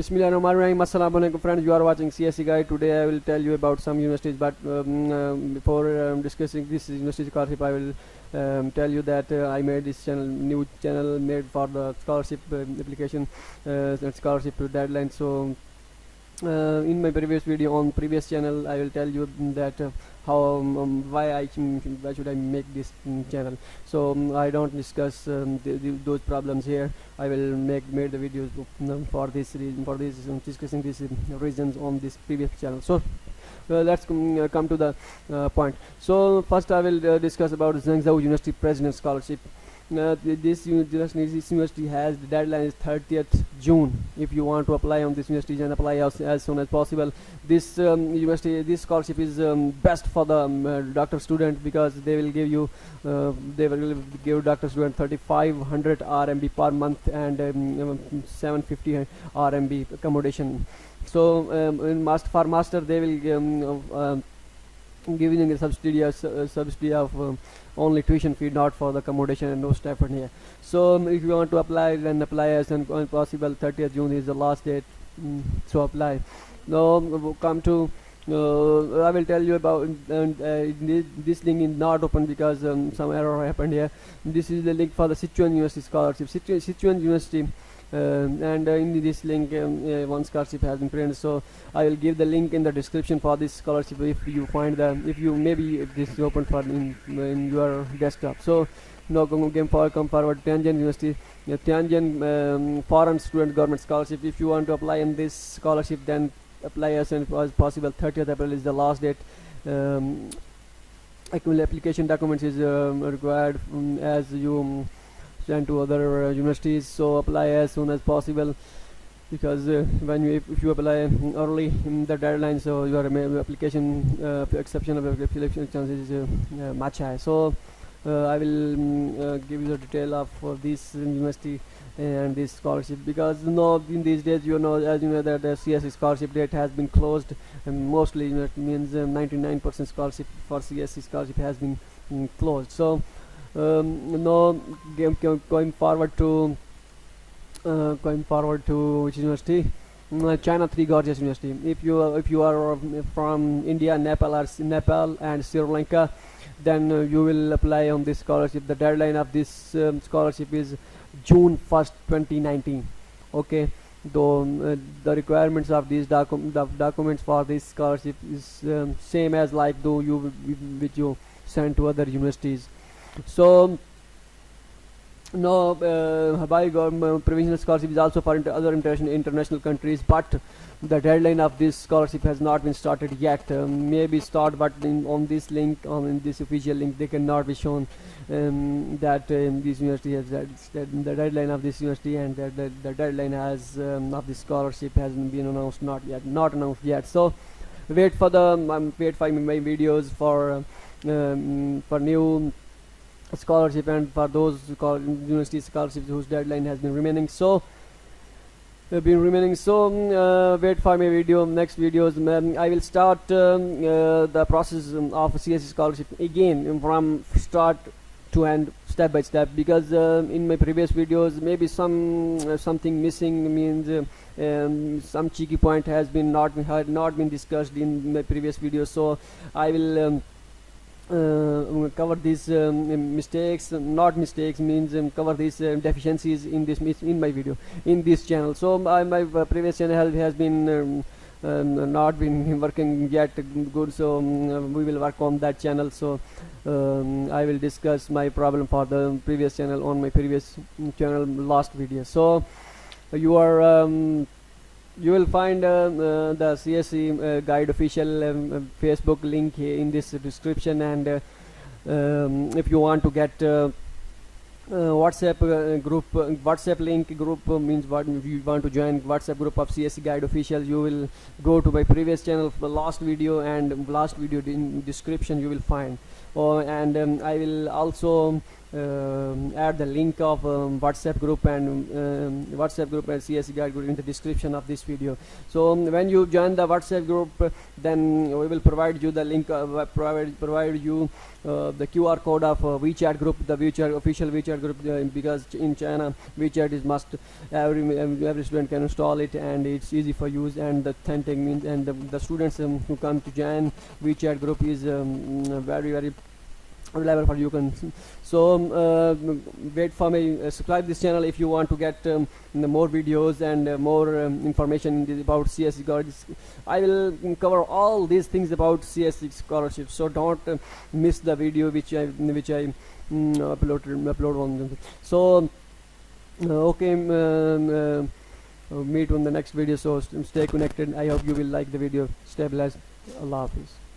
Bismillahirrahmanirrahim. Assalamu alaikum friends, you are watching CSE Guide. Today I will tell you about some universities, but before discussing this university scholarship, I will tell you that I made this new channel made for the scholarship application and scholarship deadline. So in my previous video on previous channel, I will tell you that why should I make this channel. So I don't discuss those problems here. I will made the videos for this reason, discussing these reasons on this previous channel. So let's come to the point. So first I will discuss about Zhengzhou University President Scholarship. This university has the deadline is 30th June. If you want to apply on this university, and apply as soon as possible. This this scholarship is best for the doctor student, because they will give you doctor student 3500 RMB per month and 750 RMB accommodation. So for master they will giving a subsidy of only tuition fee, not for the accommodation, and no stipend here. So if you want to apply, then apply as soon as possible. 30th June is the last date, so apply. Now come to I will tell you about this link is not open because some error happened here. This is the link for the Sichuan University scholarship. Sichuan University. And in this link one scholarship has been printed, so I will give the link in the description for this scholarship. If you find if you maybe this is open for in your desktop. So now come forward. Tianjin University, Tianjin foreign student government scholarship. If you want to apply in this scholarship, then apply as soon as possible. 30th April is the last date. Application documents is required as you send to other universities, so apply as soon as possible, because if you apply early in the deadline, so your application exception of application chances is much high. So I will give you the detail of this university and this scholarship, because in these days, as you know that the CSE scholarship date has been closed, and mostly it means 99% scholarship for CSE scholarship has been closed. So going forward to which university? China Three Gorges University. If you are from India, Nepal and Sri Lanka, then you will apply on this scholarship. The deadline of this scholarship is June 1st 2019. Okay, though the requirements of these documents for this scholarship is same as like though which you send to other universities. So no, Hawaii government provincial scholarship is also for other international countries, but the deadline of this scholarship has not been started yet. Maybe start, but on this link, in this official link, they cannot be shown that this university has the deadline of this university, and that the deadline has of this scholarship hasn't been announced, not announced yet. So wait for my videos for new scholarship, and for those university scholarships whose deadline has been remaining. So wait for my next videos. I will start the process of CSE scholarship again from start to end, step by step, because in my previous videos maybe something missing, means some cheeky point had not been discussed in my previous videos. So I will cover these mistakes, not mistakes, means cover these deficiencies in my video in this channel. So my previous channel has been not been working yet good, so we will work on that channel. So I will discuss my problem for the previous channel on my previous channel last video. So you will find the CSE guide official Facebook link in this description, and if you want to get WhatsApp group, WhatsApp link group means what if you want to join WhatsApp group of CSE guide official, you will go to my previous channel, last video, and last video in description you will find. And I will also add the link of WhatsApp group and CSE guide group in the description of this video. So when you join the WhatsApp group, then we will provide you the link, provide you the QR code of WeChat group, the WeChat official WeChat group, because in China WeChat is must, every student can install it, and it's easy for use, and the authentic means, and the students who come to join WeChat group is very available for you. Can so wait for me, subscribe this channel if you want to get more videos and more information about CSE guides. I will cover all these things about CSE scholarship, so don't miss the video which I upload on them. So okay, meet on the next video, so stay connected. I hope you will like the video. Stay blessed. Allah Hafiz.